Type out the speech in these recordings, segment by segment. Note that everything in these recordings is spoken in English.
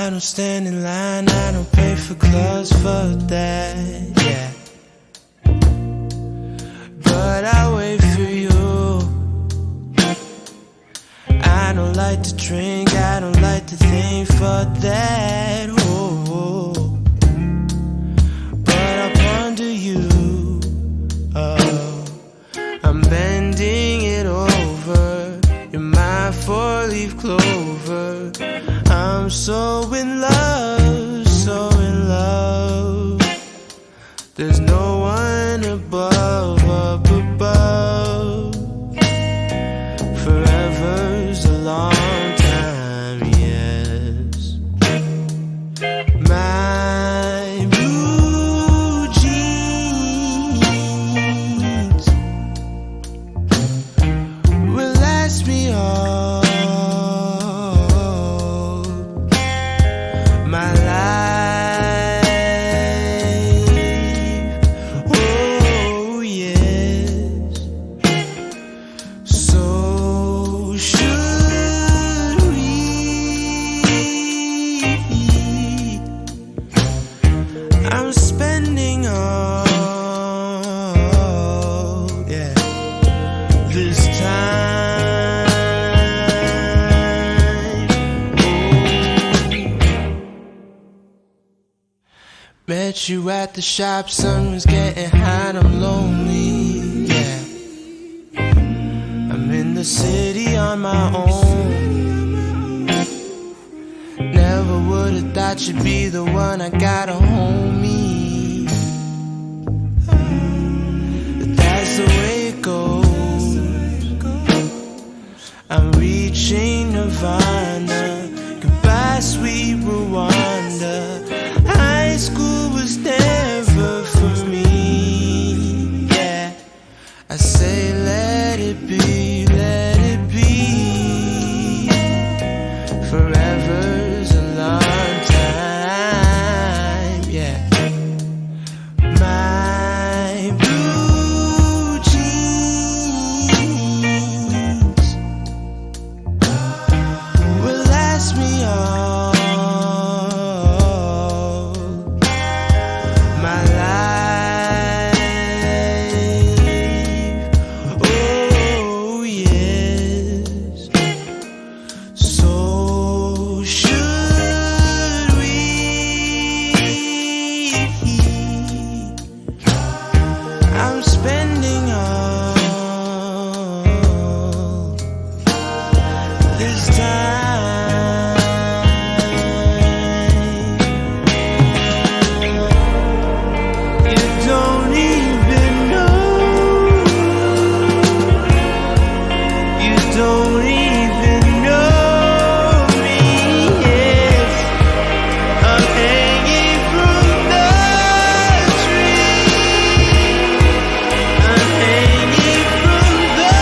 I don't stand in line, I don't pay for clubs for that, yeah. But I wait for you. I don't like to drink, I don't like to think for that, oh. But I ponder you, oh. I'm bending it over. You're my four-leaf clover. I'm so in love, so in love. There's no one above, up above. Forever's a long time, yes. My blue jeans will last me all my life. Oh yes. So should we? I'm spending all, yeah, this time. Met you at the shop, sun was getting hot, I'm lonely, yeah. I'm in the city on my own. Never would've thought you'd be the one, I got a homie. But that's the way it goes. I'm reaching nirvana. Goodbye, sweet Rwanda. High school was never for me, yeah. I say let it be, let it be. Forever's a long time, yeah. My blue jeans will last me all my life. Oh yes. So should we? I'm spending all this time. You don't even know. You don't even know me. Yes, I'm hanging from the tree. I'm hanging from the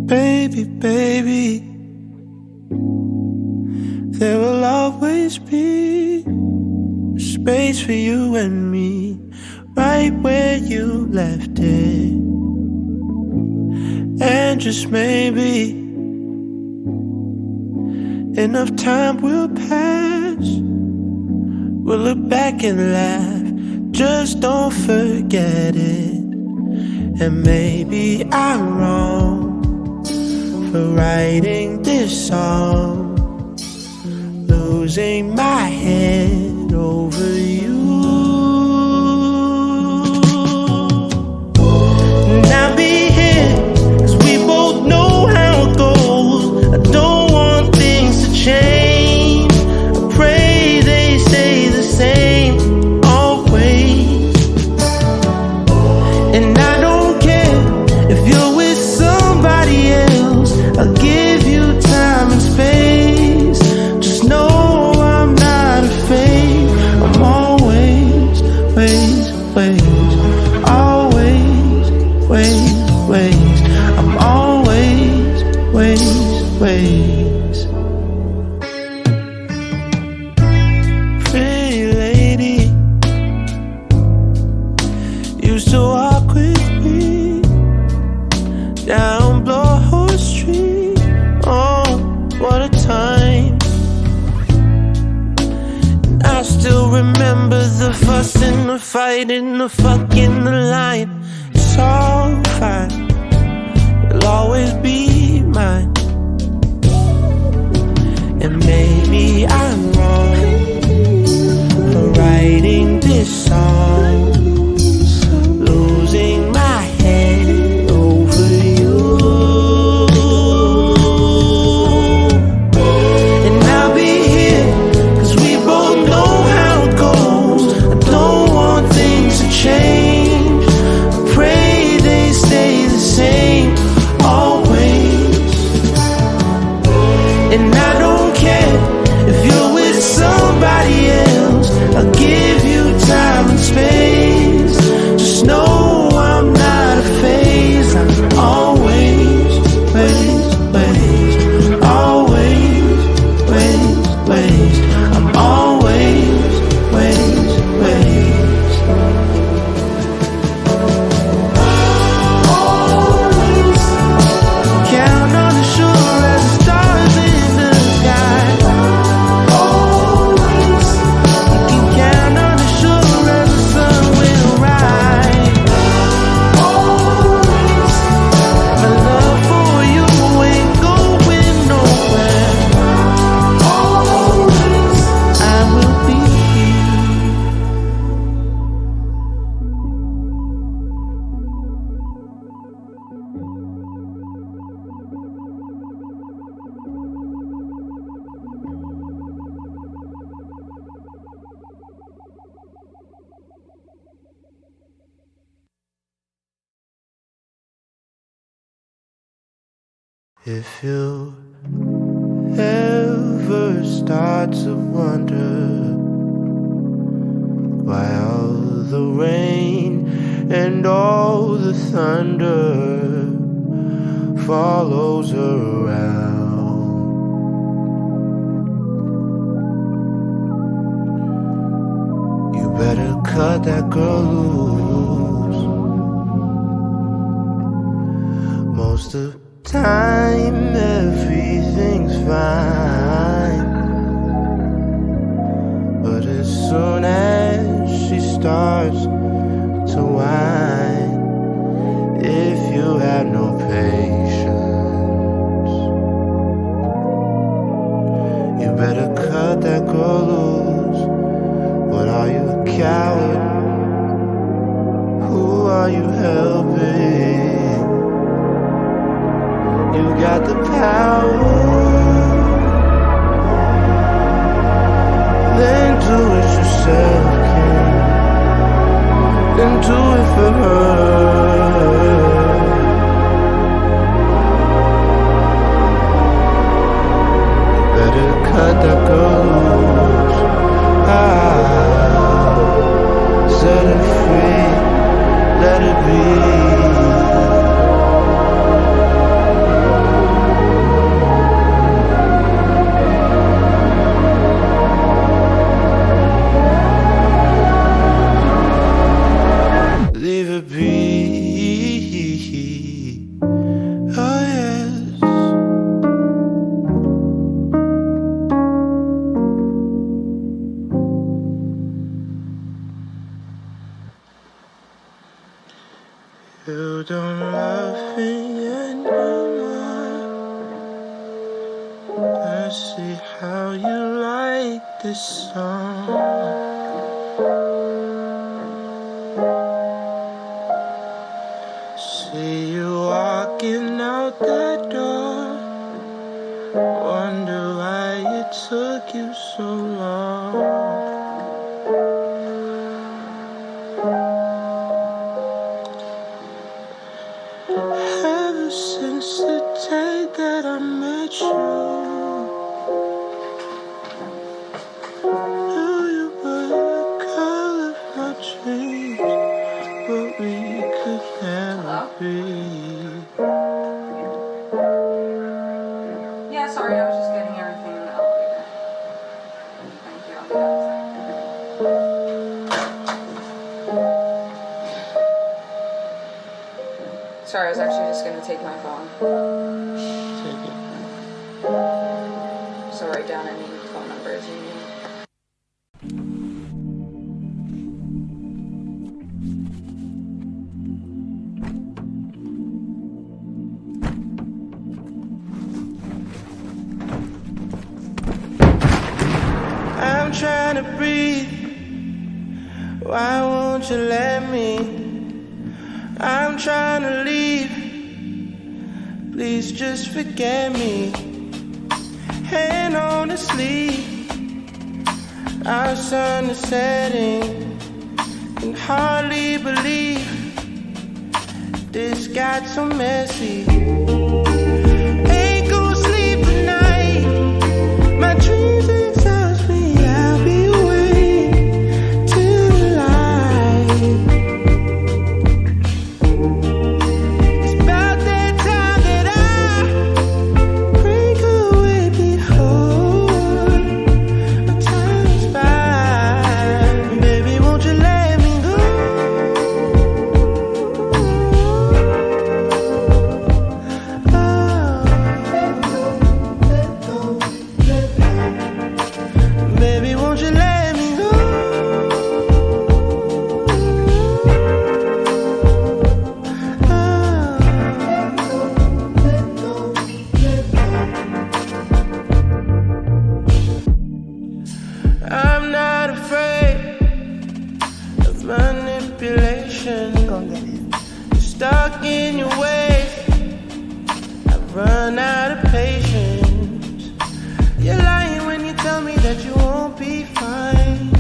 baby, baby, there will always be space for you and me, right where you left it. And just maybe enough time will pass. We'll look back and laugh. just don't forget it. And maybe I'm wrong for writing this song, losing my head over you. And I'll be here, 'cause we both know how it goes. I don't want things to change. I pray they stay the same always. And I don't care if you're with somebody else, I'll give you time and space. Just know I'm not afraid. I'm always, always, I'm always, Pretty lady used to walk with me down Blowhole Street. Oh, what a time. And I still remember the fuss and the fight and the fucking the line. It's all fine, you'll always be mine. And maybe I'm wrong for writing this song, losing my head over you. And I'll be here, 'cause we both know how it goes. I don't want things to change. I pray they stay the same always. And I don't care if you're with somebody else, I'll give you time and space. Just know I'm not a phase. I'm always, always, I'm always, count on the shore as the stars in the sky. You can count on the shore as the sun will rise. My love for you ain't going nowhere. I will be here. If you ever start to wonder why all the rain and all the thunder follows her around, you better cut that girl loose. Most of the time everything's fine, but as soon as she starts to whine, if you have no patience, you better cut that girl loose. But are you a coward? Who are you helping? You got the power, this song. See you walking out that door. Wonder why it took you so long. Ever since the day that I met you, knew you were the girl of my dreams, but we could never be. Yeah, sorry, I was just getting everything in the elevator. Thank you, I'll be back. Sorry, I was actually just gonna take my phone. Take it. So write down any phone numbers you need. I'm trying to breathe. Why won't you let me? I'm trying to leave. Please just forget me. And honestly, our sun is setting. Can hardly believe this got so messy. Ain't gonna sleep tonight. My dreams exhaust me. I'll be awake till the light. It's about that time that I break away before my time is by. Baby, won't you let me go? Baby, won't you let me go? I'm not afraid of manipulation. You're stuck in your ways. I've run out of patience. You're lying when you tell me that you won't be fine.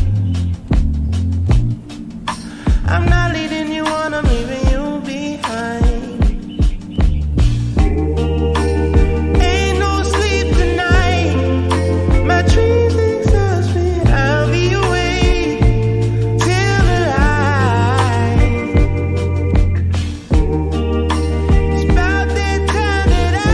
I'm not leading you on, I'm leaving you behind. Ain't no sleep tonight. My dreams exhaust me. I'll be awake till the light. It's about that time that I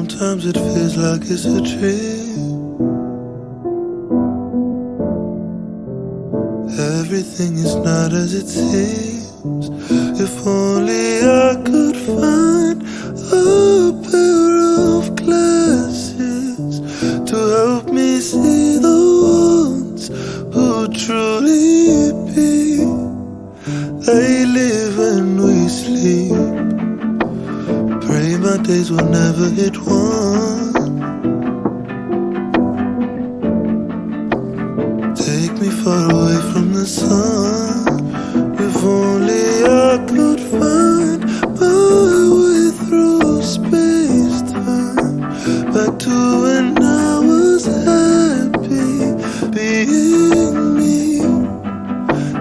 Sometimes it feels like it's a dream. Everything is not as it seems. If only I could find a pair of glasses to help me see the ones who truly be. They live and we sleep. Pray my days will never hit one. Take me far away from the sun. If only I could find my way through space-time, back to when I was happy being me.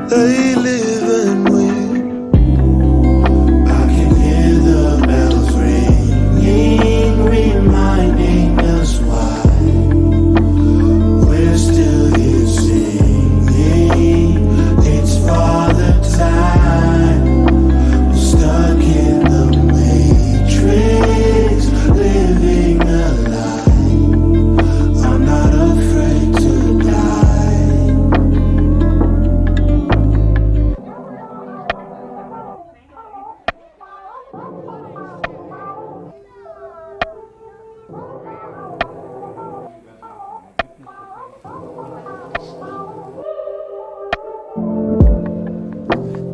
They live and we. I can hear the bells ringing, reminding us why we're still here singing. It's Father Time. We're stuck in the matrix, living a lie. I'm not afraid to die.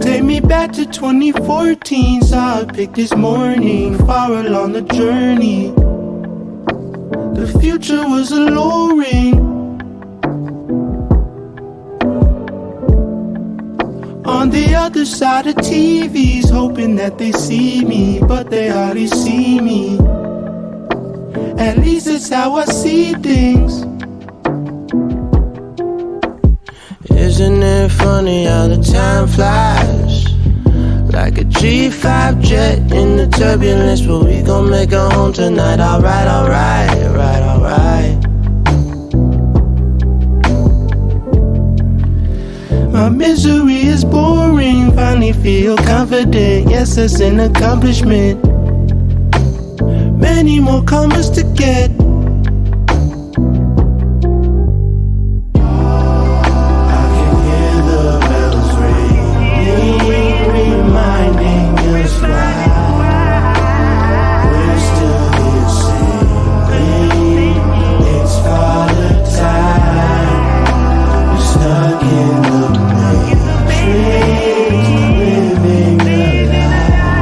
Take me back to 2014, saw a pic this morning, far along the journey. The future was alluring. On the other side of TVs, hoping that they see me, but they hardly see me. At least it's how I see things. Isn't it funny how the time flies? Like a G5 jet in the turbulence, but we gon' make it home tonight. Alright, alright, alright, alright. My misery is boring, finally feel confident. Yes, it's an accomplishment. Many more commas to get. Reminding us why we're still here singing. It's Father Time. We're stuck in the matrix, living a lie.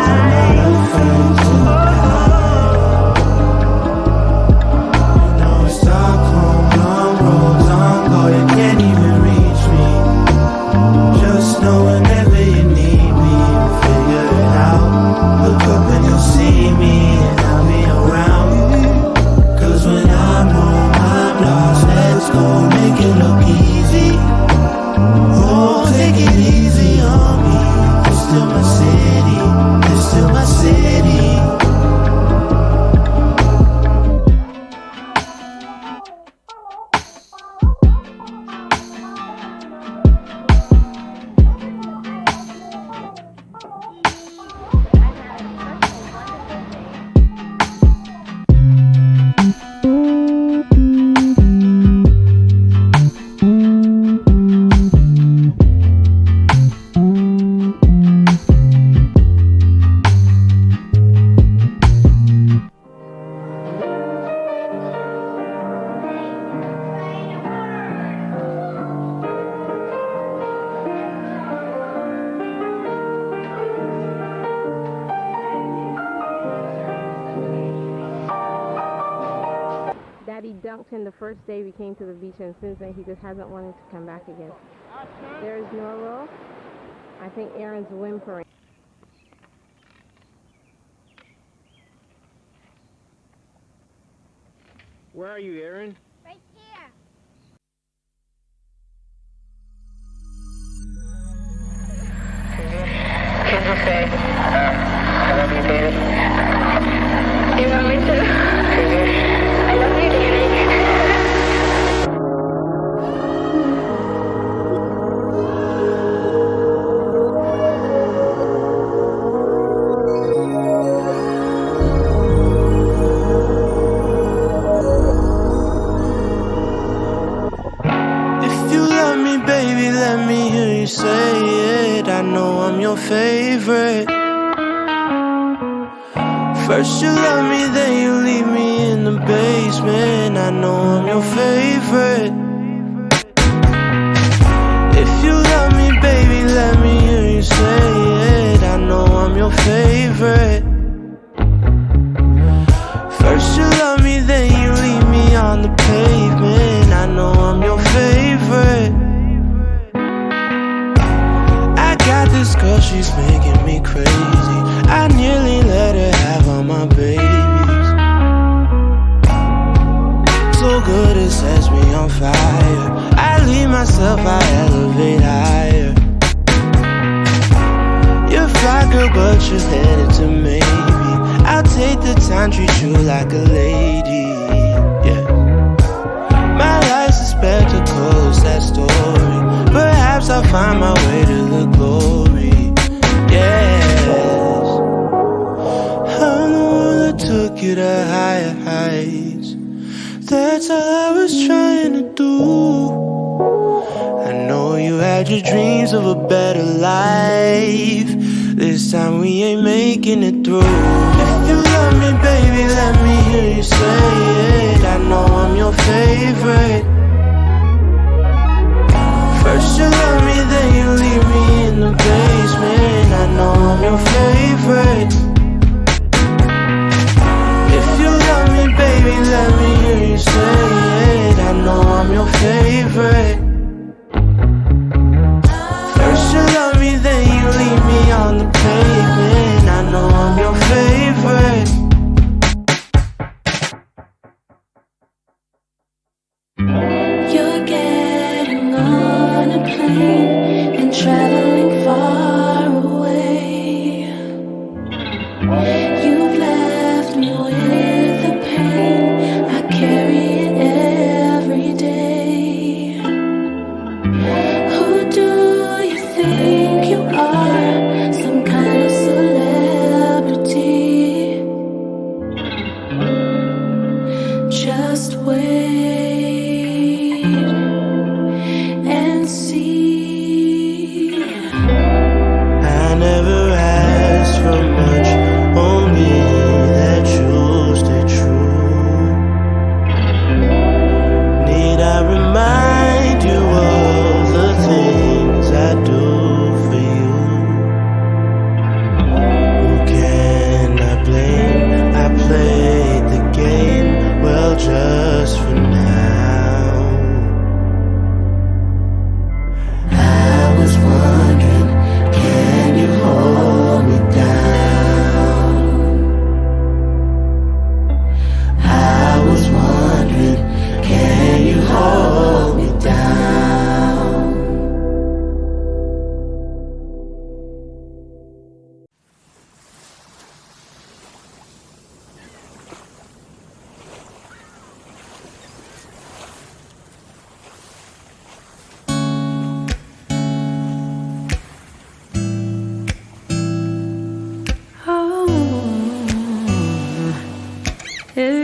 I'm not afraid to die. You know it's Stockholm, long roads on go. You can't even reach me. Just know whenever you need me, we'll figure it out. Look up and you'll see me, and I'll be around. Cause when I'm home, I'm lost. Let's go, make it look easy. Oh, take it easy on me. It's still my city, it's still my city. Daddy dunked him the first day we came to the beach, and since then he just hasn't wanted to come back again. There's Norwell. I think Aaron's whimpering. Where are you, Aaron? Right here. I love you, baby. You love me too? I love you, baby. your favorite. First you love me, then you leave me in the basement. I know I'm your favorite. If you love me, baby, let me hear you say it. I know I'm your favorite. First you love me, then you leave me on the pavement. I know I'm your favorite. I got this girl, she's making me crazy. I nearly let her have all my babies. So good it sets me on fire. I leave myself, I elevate higher. You're fly girl, but you're headed to maybe. I'll take the time, treat you like a lady. Yeah. My life's a spectacle, sad story. Perhaps I'll find my way to the glory. Yes, I'm the one that took you to higher heights. That's all I was trying to do. I know you had your dreams of a better life. This time we ain't making it through. If you love me, baby, let me hear you say it. I know I'm your favorite. First you love me, then you leave me in the basement. I know I'm your favorite. If you love me, baby, let me hear you say it. I know I'm your favorite. First you love me, then you leave me on the pavement. I know I'm your favorite. You're getting on a plane and traveling far away. You've left me with the pain. I carry it every day. Who do you think you are? Some kind of celebrity? Just wait and see. I never asked for much, only that you stay true. Need I remind you of the things I do for you? Who can I blame? I played the game, well, just for now. I was wondering, can you hold me down? I was wondering, can you hold me down? Oh, hey.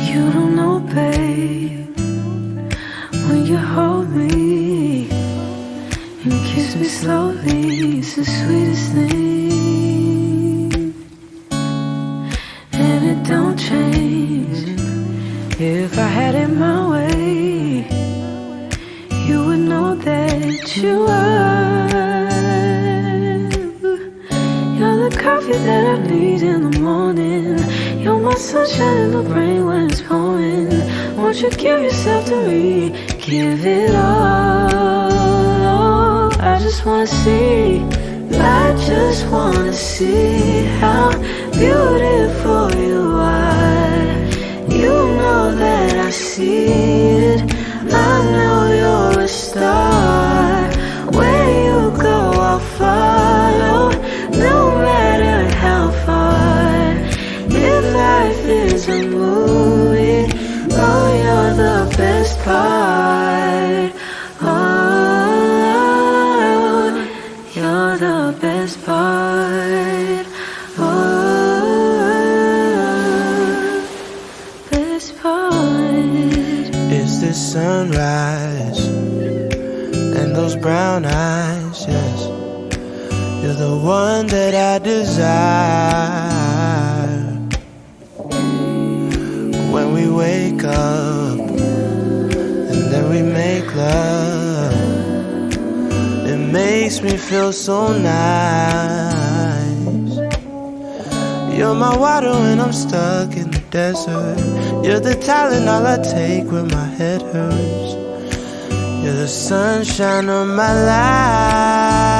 You don't know, babe, when you hold me and kiss me slowly, it's the sweetest thing. And it don't change. If I had it my way, you would know that you are. You're the coffee that I need in the morning. You're my sunshine in the brain when it's pouring. Won't you give yourself to me? Give it all. I just wanna see. I just wanna see how beautiful you are. You know that I see it. I know you're a star. Where you go, I'll follow, no matter how far. If life is a movie, oh, you're the best part. Oh, you're the best part. Oh, best part. Is this sunrise? You're the one that I desire. When we wake up and then we make love, it makes me feel so nice. You're my water when I'm stuck in the desert. You're the talent all I take when my head hurts. You're the sunshine of my life.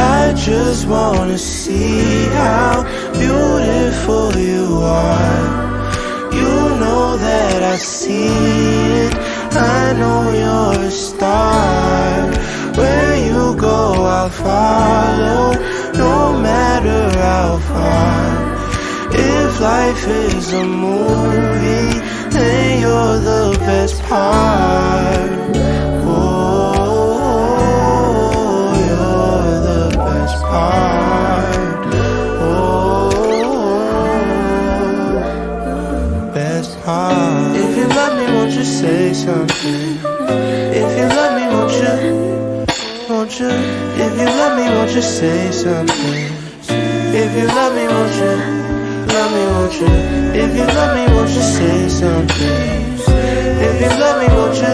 I just wanna see how beautiful you are. You know that I see it. I know you're a star. Where you go, I'll follow, no matter how far. If life is a movie, then you're the best part. Oh, you're the best part. Oh, best part. If you love me, won't you say something? If you love me, won't you? If you love me, won't you say something? If you love me, won't you? Love me, won't you? If you love me, won't you say something? If you love me, won't you?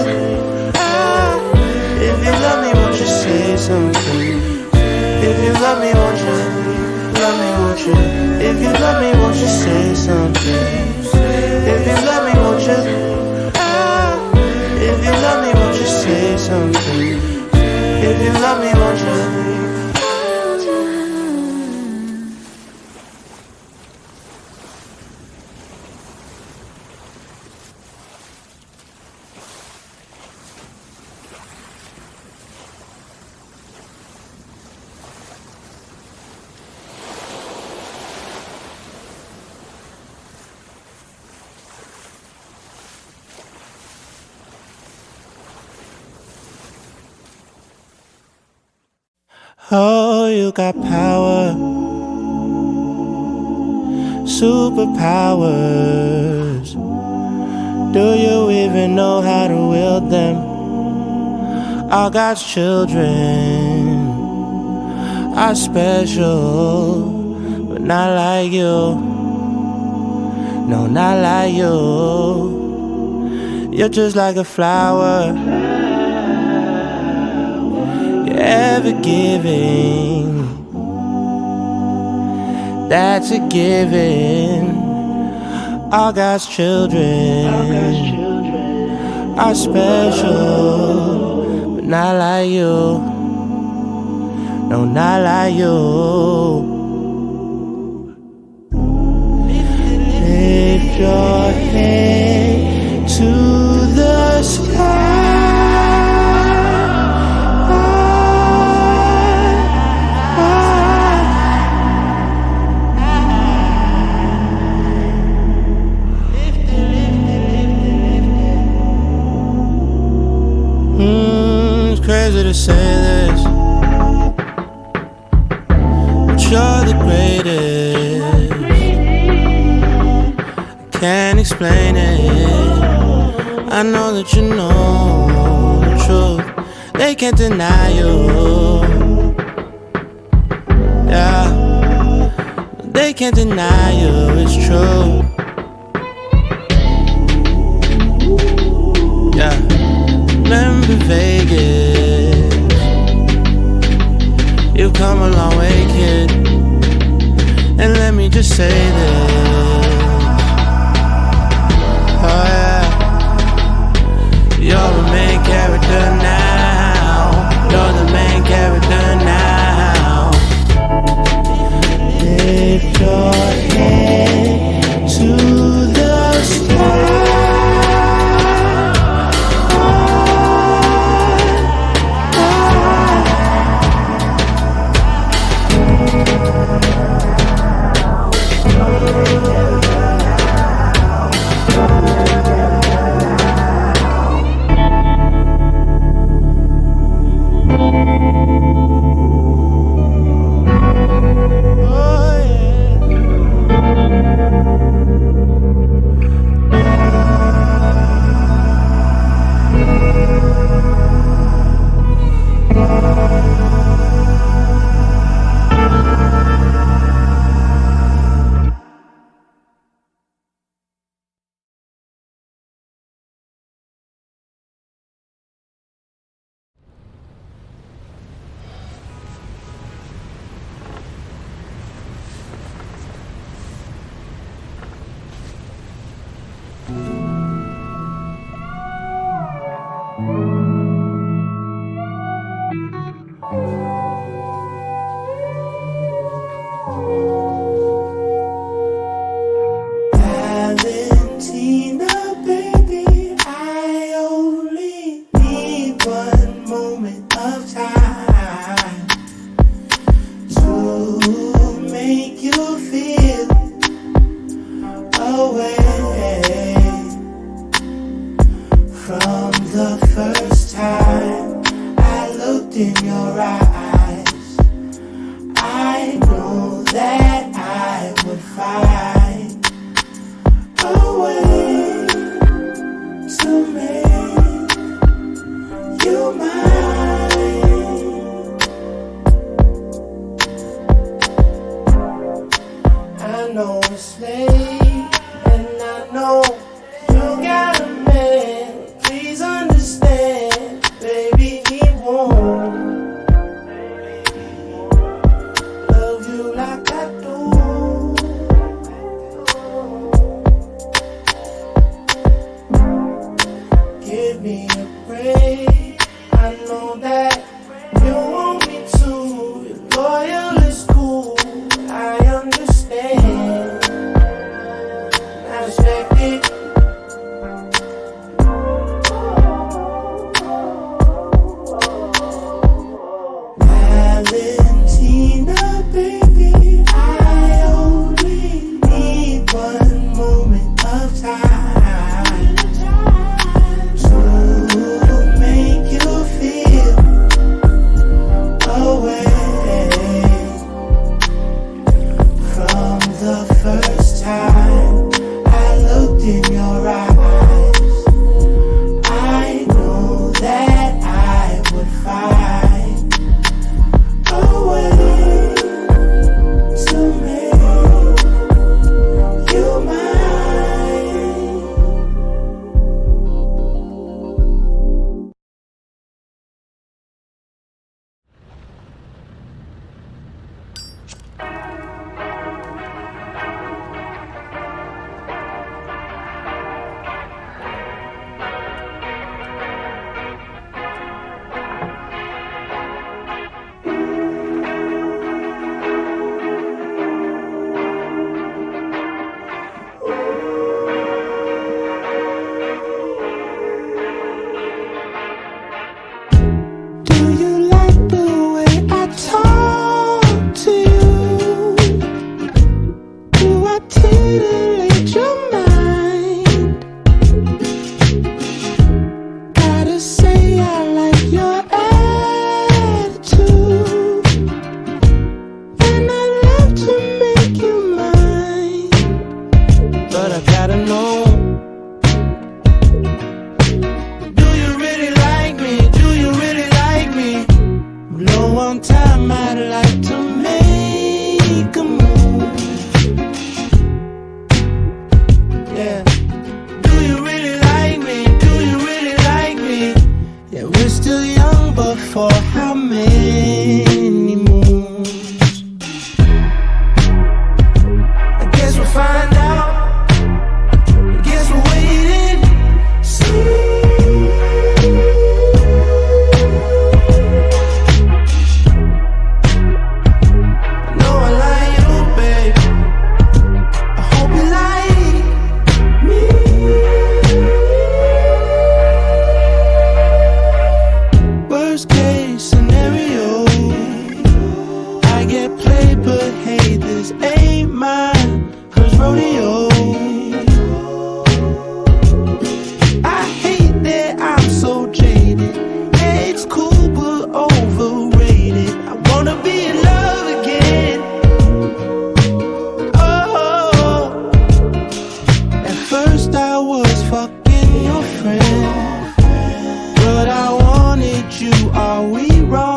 If you love me, won't you say something? If you love me, won't you? Love me, won't you? If you love me, won't you say something? If you love me, won't you? If you love me, won't you say something? If you love me, won't you? Oh, you got power, superpowers. Do you even know how to wield them? All God's children are special, but not like you. No, not like you. You're just like a flower, ever giving, that's a given. All God's children are special, but not like you. No, not like you. Lift your head to the sky. Crazy to say this, but you're the greatest. I can't explain it. I know that you know the truth. They can't deny you. Yeah, they can't deny you. It's true. Yeah. Remember Vegas, you've come a long way, kid. And let me just say this, oh yeah, you're the main character now. You're the main character now. Lift your head to the sky. fucking your friend, but I wanted you. Are we wrong?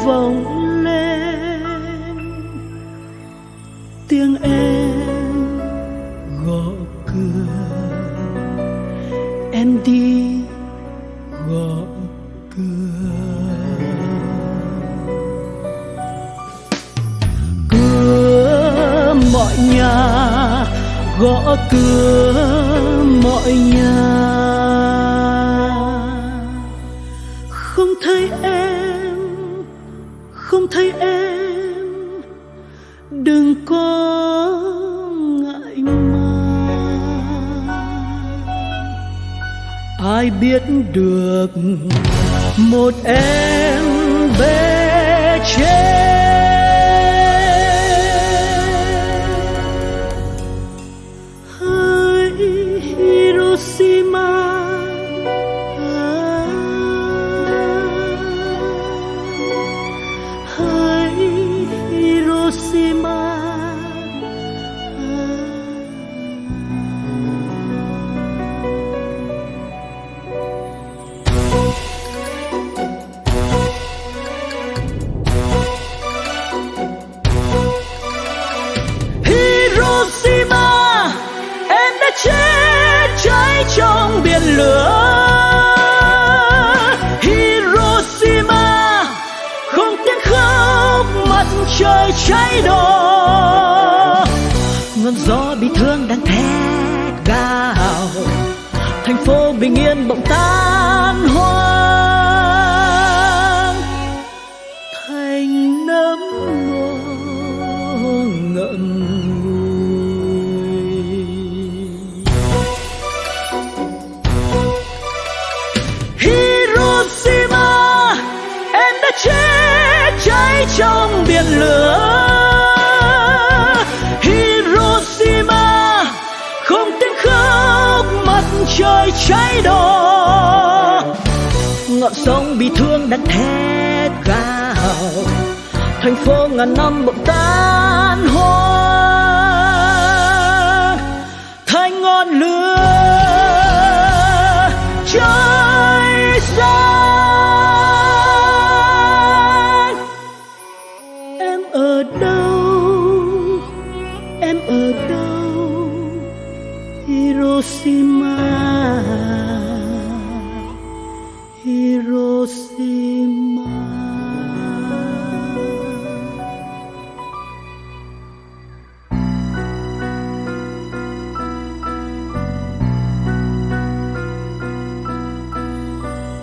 vọng lên tiếng em gõ cửa, em đi gõ cửa. Cửa mọi nhà, gõ cửa mọi nhà. Không thấy em, không thấy em, đừng có ngại mà. Ai biết được một em về chết. Hỡi Hiroshima, hỡi Hiroshima. Hiroshima, em đã chết cháy trong biển lửa. Hiroshima, không tiếng khóc, mặt trời cháy đỏ. Ngọn gió bị thương đang thét gào, thành phố bình yên bỗng tan hoang thành nấm mồ ngậm ngùi. Hiroshima, em đã chết cháy trong biển lửa. Hiroshima, không tiếng khóc, mặt trời cháy đỏ. Ngọn sông bị thương đang thét gào, thành phố ngàn năm bỗng tan hoang thành ngọn lửa cháy sáng. Em ở đâu, em ở đâu, Hiroshima, Hiroshima.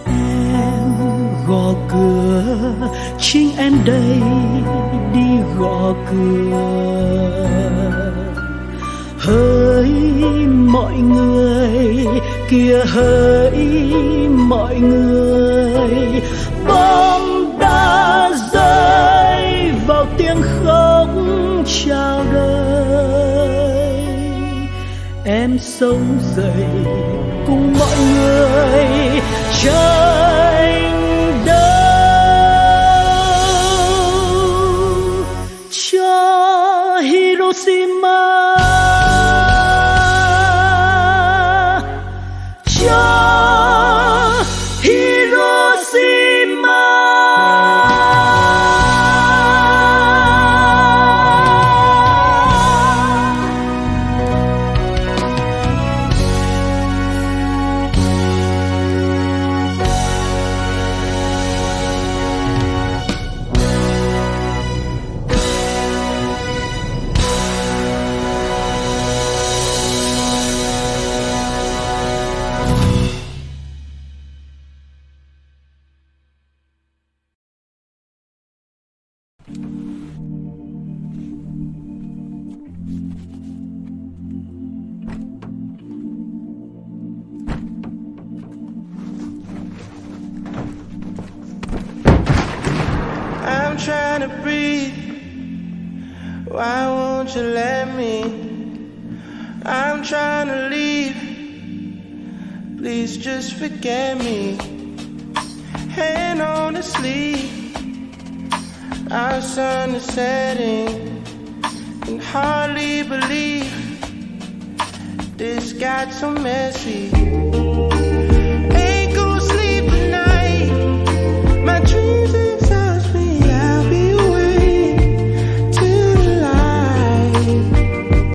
Em gõ cửa, chính em đây đi gõ cửa. Hỡi mọi người kìa, hỡi mọi người, bom đã rơi vào tiếng khóc chào đời. Em sống dậy cùng mọi người tranh đấu cho Hiroshima. I'm trying to breathe. Why won't you let me? I'm trying to leave. Please just forget me. Hand on the sleeve. Our sun is setting. Can hardly believe this got so messy.